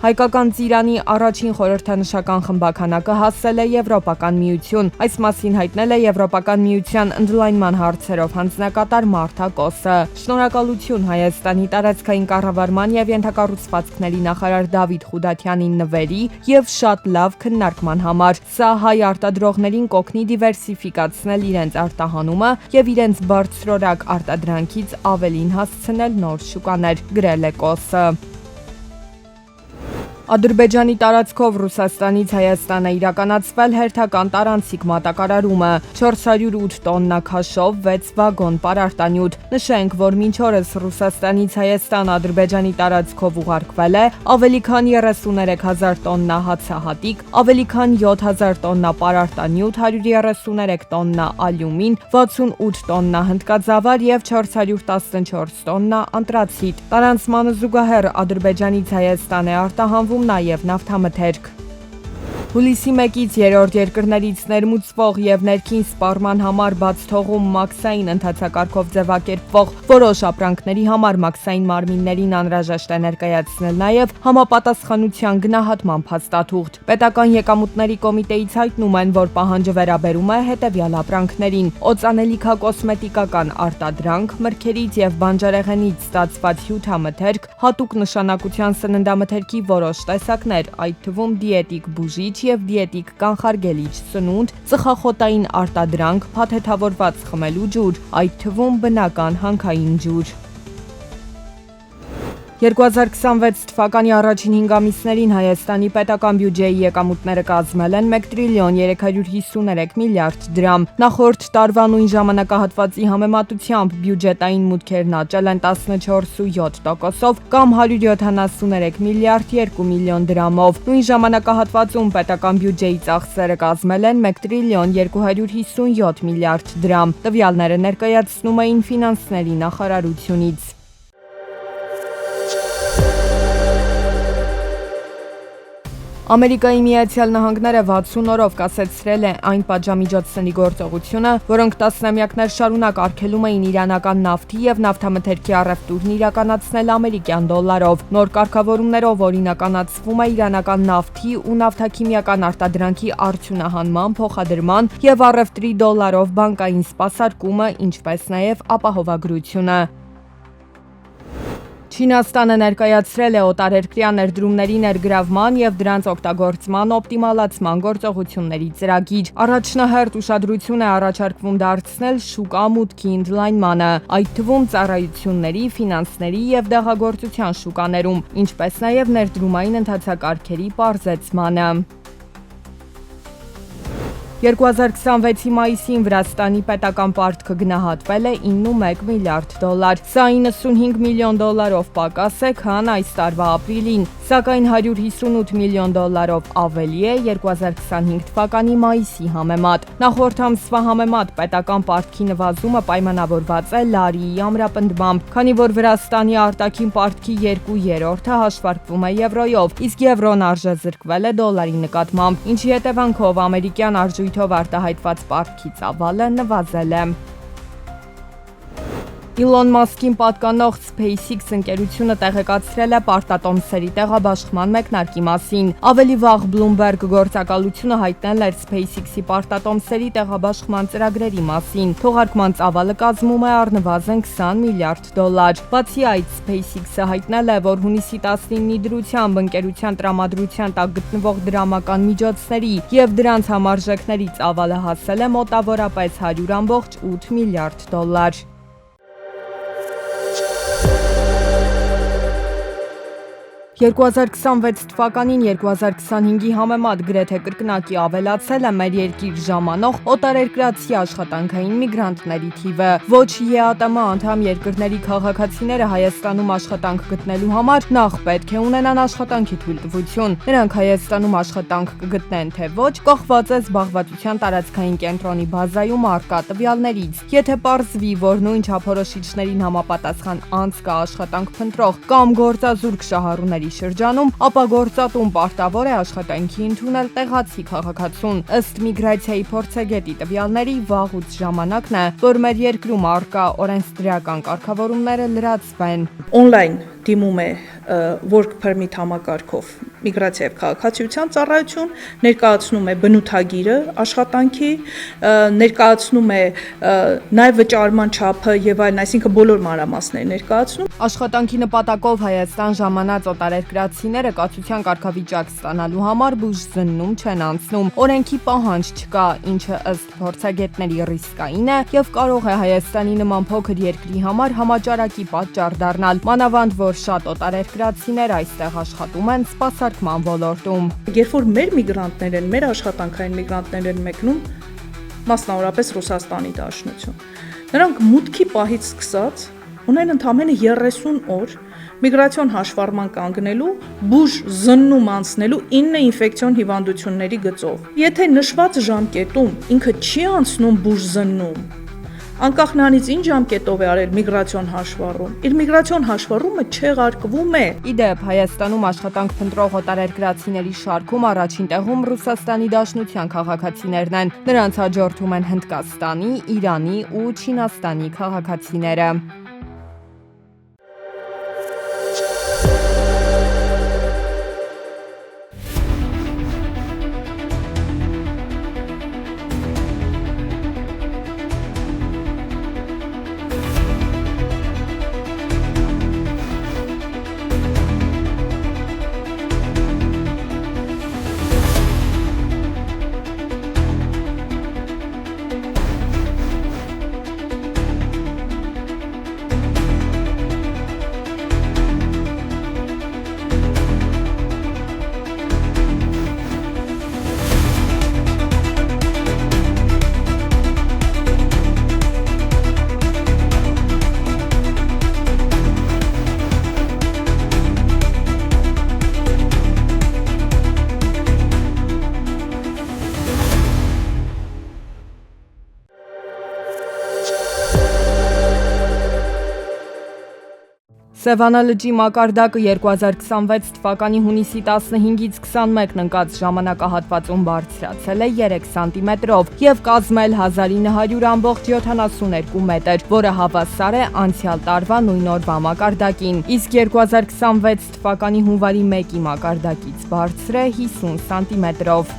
Հայկական ծիրանի առաջին խորհրդանշական խմբականակը հասել է Եվրոպական միություն։ Այս մասին հայտնել է Եվրոպական միության ընդլայնման հարցերով հանձնակատար Մարթա Կոսը։ Շնորհակալություն Հայաստանի տարածքային կառավարման եւ ենթակառուցվածքների նախարար Դավիթ Խուդատյանին նվերի եւ շատ լավ քննարկման համար։ Սա հայ արտադրողներին կօգնի դիվերսիֆիկացնել իրենց արտահանումը եւ իրենց բարձրորակ արտադրանքից ավելին հասցնել նոր շուկաներ, գրել է Կոսը։ Ադրբեջանի տարածքով Ռուսաստանից Հայաստան է իրականացվել հերթական տարանցիկ մատակարարումը 408 տոննա քաշով 6 վագոն պարարտանյութ։ Նշենք, որ մինչ օրս Ռուսաստանից Հայաստան Ադրբեջանի տարածքով ուղարկվել է ավելի քան 33,000 տոննա հացահատիկ, ավելի քան 7,000 տոննա պարարտանյութ, 133 տոննա ալյումին, 68 տոննա հնդկածավալ եւ 414 տոննա անտրացիտ։ Տարանցմանը զուգահեռ Ադրբեջանից Հայաստան է արտահանվում նաև նավթամթերք։ Հուլիսի 1-ից երրորդ երկրներից ներմուծվող եւ ներքին սպառման համար բաց թողում մաքսային ընթացակարգով ձևակերպվող որոշ ապրանքների համար մաքսային մարմիններին անհրաժեշտ է ներկայացնել նաև համապատասխանության գնահատման փաստաթուղթ։ Պետական եկամուտների կոմիտեից հայտնում են, որ պահանջը վերաբերում է հետևյալ ապրանքներին՝ օծանելիքակոսմետիկական արտադրանք, մրգերից եւ բանջարեղենից ստացված հյութամթերք, հատուկ նշանակության սննդամթերքի որոշ տեսակներ, այդ թվում դիետիկ բուժիչ եւ դիետիկ կանխարգելիչ սնունդ, ծխախոտային արտադրանք, փաթեթավորված խմելու ջուր, այդ թվում բնական հանքային ջուր։ 2026 թվականի առաջին 5 ամիսներին Հայաստանի պետական բյուջեի եկամուտները կազմել են 1 տրիլիոն 353 միլիարդ դրամ։ Նախորդ տարվա նույն ժամանակահատվածի համեմատությամբ բյուջետային մուտքերն աճել են 14.7%-ով կամ 173 միլիարդ 2 միլիոն դրամով։ Նույն ժամանակահատվածում պետական բյուջեի ծախսերը կազմել են 1 տրիլիոն 257 միլիարդ դրամ։ Տվյալները ներկայացնում էին ֆինանսների նախարարությունից։ Ամերիկայի Միացյալ Նահանգները 60 օրով կասեցրել է այն պատժամիջոցների գործողությունը, որոնք տասնամյակներ շարունակ արգելում էին իրանական նավթի եւ նավթամթերքի առևտուրն իրականացնել ամերիկյան դոլարով։ Նոր կարգավորումներով օրինականացվում է իրանական նավթի ու նավթաքիմիական արտադրանքի արդյունահանման, փոխադրման եւ առևտրի դոլարով բանկային սպասարկումը, ինչպես նաեւ ապահովագրությունը։ Չինաստանը ներկայացրել է օտարերկրյա ներդրումների ներգրավման եւ դրանց օգտագործման օպտիմալացման գործողությունների ծրագիր։ Առաջնահերթ ուշադրություն է առաջարկվում դարձնել շուկա մուտքի ընդլայնմանը, այդ թվում ծառայությունների, ֆինանսների եւ դեղագործության շուկաներում, ինչպես նաեւ ներդրումային ընթացակարգերի պարզեցմանը։ 2026-ի մայիսին Վրաստանի պետական պարտքը գնահատվել է 9.1 միլիարդ դոլար։ Սա 95 միլիոն դոլարով պակաս է, քան այս տարվա ապրիլին, սակայն 158 միլիոն դոլարով ավելի է 2025 թվականի մայիսի համեմատ։ Նախորդ ամսվա համեմատ պետական պարտքի նվազումը պայմանավորված է լարիի ամրապնդմամբ, քանի որ Վրաստանի արտաքին պարտքի 2/3-ը հաշվարկվում է եվրոյով, իսկ եվրոն արժեզրկվել է դոլարի նկատմամբ, ինչի հետևանքով ամերիկյան արժույթով արտահայտված պարտքի ծավալը նվազել է։ Իլոն Մասկին պատկանող SpaceX ընկերությունը տեղեկացրել է պարտատոմսերի տեղաբաշխման մեկնարկի մասին։ Ավելի վաղ Bloomberg գործակալությունը հայտնել էր SpaceX-ի պարտատոմսերի տեղաբաշխման ծրագրերի մասին։ Թողարկման ծավալը կազմում է առնվազն 20 միլիարդ դոլար։ Բացի այդ, SpaceX-ը հայտնել է, որ հունիսի 19-ի դրությամբ ընկերության տրամադրության տակ գտնվող դրամական միջոցների եւ դրանց համարժեքների ծավալը հասել է մոտավորապես 100.8 միլիարդ դոլար։ 2026 թվականին 2025-ի համեմատ գրեթե կրկնակի ավելացել է մեր երկիր ժամանող օտարերկրացի աշխատանքային միգրանտների թիվը։ Ոչ ԵԱՏՄ անդամ երկրների քաղաքացիները Հայաստանում աշխատանք գտնելու համար նախ պետք է ունենան աշխատանքի թույլտվություն։ Նրանք Հայաստանում աշխատանք կգտնեն թե ոչ, կախված է զբաղվածության տարածքային կենտրոնի բազայում առկա տվյալներից։ Եթե պարզվի, որ նույն չափորոշիչներին համապատասխան անձ կա աշխատանք փնտրող կամ գործազուրկ շահառուների շրջանում, ապա գործատուն պարտավոր է աշխատանքի ընդունել տեղացի քաղաքացուն։ Ըստ միգրացիայի փորձագետի տվյալների, վաղուց ժամանակն է, որ մեր երկրում առկա օրենսդրական կարգավորումները լրացվեն։ Օնլայն դիմում է work permit համակարգով միգրացիա եւ քաղաքացիության ծառայություն, ներկայացնում է բնութագիրը աշխատանքի, ներկայացնում է նաեւ վճարման չափը եւ այլն, այսինքն բոլոր մանրամասները ներկայացնում։ Աշխատանքի նպատակով Հայաստան ժամանած օտարերկրացիները կացության կարգավիճակ ստանալու համար բուժզննում չեն անցնում։ Օրենքի պահանջ չկա, ինչը ըստ փորձագետների ռիսկային է եւ կարող է Հայաստանի նման փոքր երկրի համար համաճարակի պատճառ դառնալ, մանավանդ որ շատ օտարերկրացիներ այստեղ աշխատում են սպասարկման ոլորտում։ Երբ որ մեր միգրանտներ են, մեր աշխատանքային միգրանտներ են մեկնում, մասնավորապես Ռուսաստանի Դաշնություն, նրանք մուտքի պահից սկսած ունեն ընդամենը 30 օր միգրացիոն հաշվառման կանգնելու, բուժ զննում անցնելու 9 ինֆեկցիոն հիվանդությունների գծով։ Եթե նշված ժամկետում ինքը չի անցնում բուժ զննում, անկախ նրանից ինչ ժամկետով է արել միգրացիոն հաշվառում, իր միգրացիոն հաշվառումը չեղարկվում է։ Իդեպ Հայաստանում աշխատանք փնտրող օտարերկրացիների շարքում առաջին տեղում Ռուսաստանի Դաշնության քաղաքացիներն են։ Նրանց հաջորդում են Հնդկաստանի, Իրանի ու Չինաստանի քաղաքացիները։ Սևանա լճի մակարդակը 2026 թվականի հունիսի 15-ից 21-ն ընկած ժամանակահատվածում բարձրացել է 3 սանտիմետրով եւ կազմել 1900.72 մետր, որը հավասար է անցյալ տարվա նույն օրվա մակարդակին, իսկ 2026 թվականի հունվարի 1-ի մակարդակից բարձր է 50 սանտիմետրով։